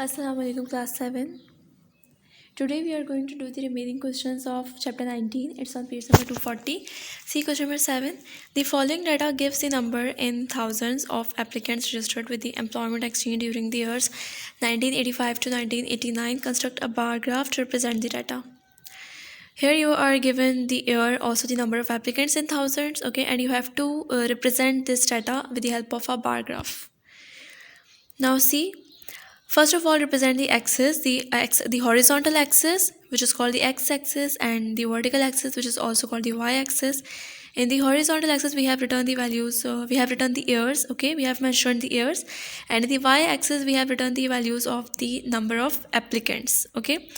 Assalamu alaikum class 7. Today we are going to do the remaining questions of chapter 19. It's on page number 240. See question number 7. The following data gives the number in thousands of applicants registered with the Employment Exchange during the years 1985 to 1989. Construct a bar graph to represent the data. Here you are given the year, also the number of applicants in thousands, okay, and you have to represent this data with the help of a bar graph. Now see, first of all, represent the axis, the horizontal axis, which is called the x-axis, and the vertical axis, which is also called the y-axis. In the horizontal axis, we have written the values, we have written the years, okay, we have mentioned the years, and in the y-axis, we have written the values of the number of applicants, okay.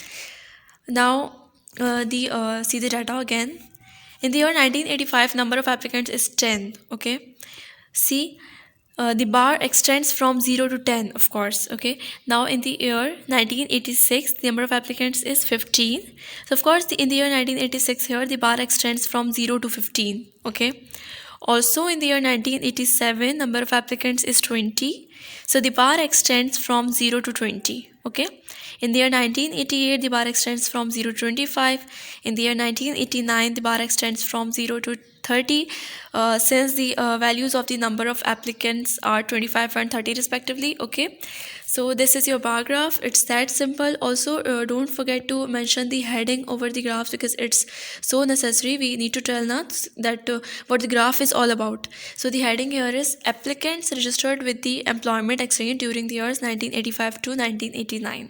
Now, see the data again. In the year 1985, number of applicants is 10, okay. See, the bar extends from 0 to 10, of course, okay. Now in the year 1986, the number of applicants is 15. So of course, in the year 1986 here, the bar extends from 0 to 15, okay. Also in the year 1987, number of applicants is 20. So the bar extends from 0 to 20, okay. In the year 1988, the bar extends from 0 to 25. In the year 1989, the bar extends from 0 to 30, since the values of the number of applicants are 25 and 30 respectively, okay. So this is your bar graph. It's that simple. Also, don't forget to mention the heading over the graphs because it's so necessary. We need to tell us that what the graph is all about. So the heading here is applicants registered with the Employment Exchange during the years 1985 to 1989.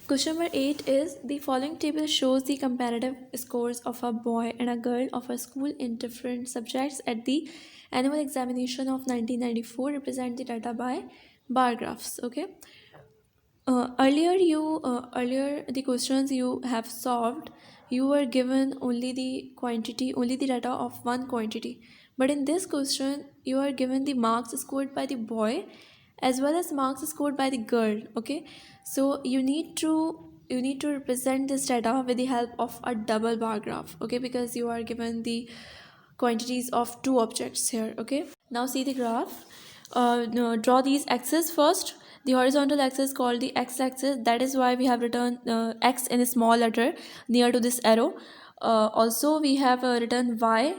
Question number 8 is, the following table shows the comparative scores of a boy and a girl of a school in different subjects at the annual examination of 1994. Represent the data by bar graphs, okay. Earlier the questions you have solved, you were given only the quantity, only the data of one quantity. But in this question, you are given the marks scored by the boy as well as marks scored by the girl, okay. So you need to represent this data with the help of a double bar graph, okay, because you are given the quantities of two objects here, okay. Now see the graph. No, draw these axes first. The horizontal axis called the x-axis, that is why we have written x in a small letter near to this arrow. Also we have written y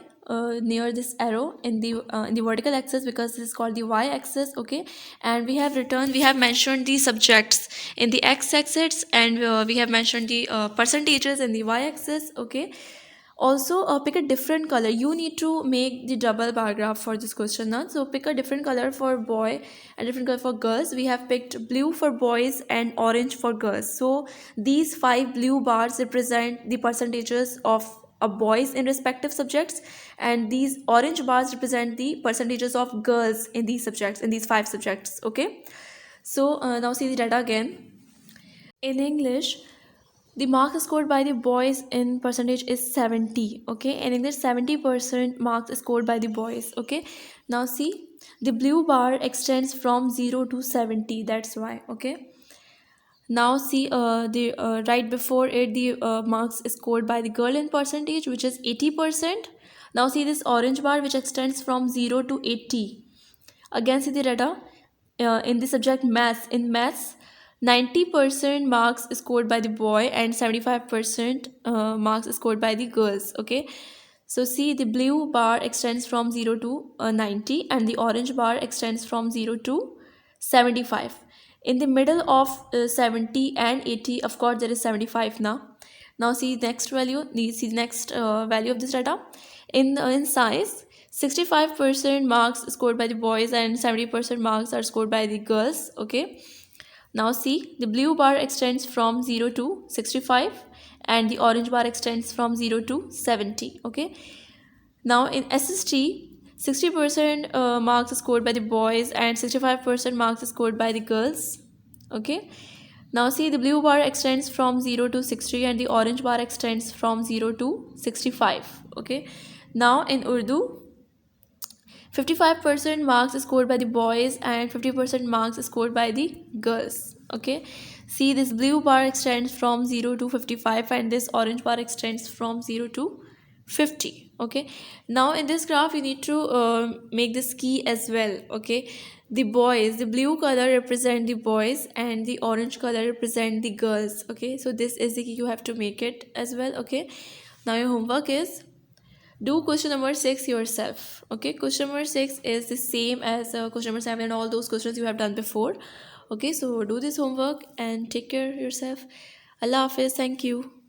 near this arrow in the vertical axis because this is called the y-axis, okay. And we have mentioned the subjects in the x-axis, and we have mentioned the percentages in the y-axis, okay. Also pick a different color. You need to make the double bar graph for this question now. So pick a different color for boy and different color for girls. We have picked blue for boys and orange for girls. So these 5 blue bars represent the percentages of boys in respective subjects, and these orange bars represent the percentages of girls in these subjects, in these 5 subjects, okay. So now see the data again. In English, the marks scored by the boys in percentage is 70, okay. In English, 70% marks scored by the boys, okay. Now see, the blue bar extends from 0 to 70, that's why, okay. Now see, the right before it, the marks scored by the girl in percentage, which is 80%. Now see this orange bar which extends from 0 to 80. Again see the data in the subject maths. In maths, 90% marks scored by the boy and 75% marks scored by the girls, okay. So see, the blue bar extends from 0 to 90, and the orange bar extends from 0 to 75. In the middle of 70 and 80, of course there is 75 now. Now see next value, see the next value of this data. In science, 65% marks scored by the boys and 70% marks are scored by the girls, okay. Now see, the blue bar extends from 0 to 65 and the orange bar extends from 0 to 70, okay. Now in SST, 60% marks scored by the boys and 65% marks scored by the girls, okay. Now see, the blue bar extends from 0 to 60 and the orange bar extends from 0 to 65, okay. Now in Urdu, 55% marks scored by the boys and 50% marks scored by the girls, okay. See, this blue bar extends from 0 to 55 and this orange bar extends from 0 to 50, okay. Now in this graph you need to make this key as well, okay. the boys, the blue color represent the boys and the orange color represent the girls. Okay, so this is the, you have to make it as well. Okay, now your homework is do question number 6 yourself. Okay, question number 6 is the same as question number 7 and all those questions you have done before. Okay, so do this homework and take care of yourself. Allah Hafiz, thank you.